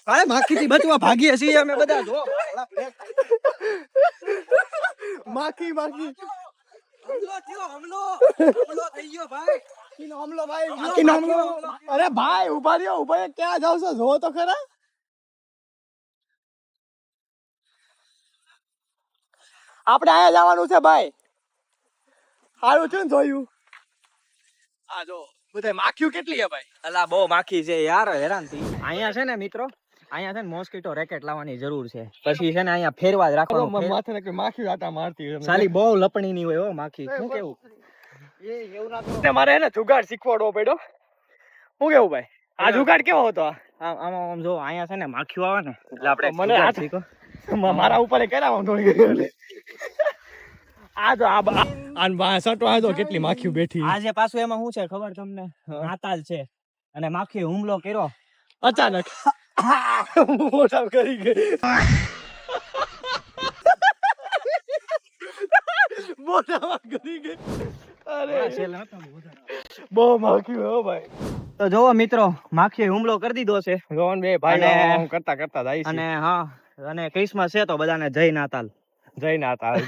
અરે માખી થી બચવા ભાગીએ છીએ અમે બધા જો માખી હમલો થયો હમલો થઈ ગયો ભાઈ હમલો ભાઈ અરે ભાઈ ઉભા રહ્યો ક્યાં જાવ છો જો તો ખરા આપણે આયા જવાનું છે ભાઈ સારું છે ને જોયું આ જો બધા માખીઓ કેટલી છે ભાઈ અલા બહુ માખી છે યાર હેરાન થી અહીંયા છે ને મિત્રો અહીંયા છે ને મોસ્કીટો રેકેટ લાવવાની જરૂર છે પછી છે ને અહીંયા ફેરવા જ રાખવાનું માથે ને માખી આટા મારતી સાલી બહુ લપણી ની હોય હો માખી શું કેવું મારે હે ને જુગાડ શીખવાડવો પડ્યો શું કેવું ભાઈ આ જુગાડ કેવો હતો આમ જો અહીંયા છે ને માખીઓ આવે ને એટલે આપણે મને જુગાડ શીખો મારા ઉપર કરાવો થોડી આ તો આન સટો આ તો કેટલી માખીઓ બેઠી આજે પાછું એમાં શું છે ખબર તમને નાતાલ છે અને માખી હુમલો કર્યો અચાનક મોટા કરી ગઈ મોટા કરી ગઈ અરે બહુ માખી હો ભાઈ તો જોવો મિત્રો માખીએ હુમલો કરી દીધો છે રોહન બે ભાઈ કરતા કરતા જાય છે અને હા અને ક્રિસમસ છે તો બધાને જય નાતાલ જય નાતાલ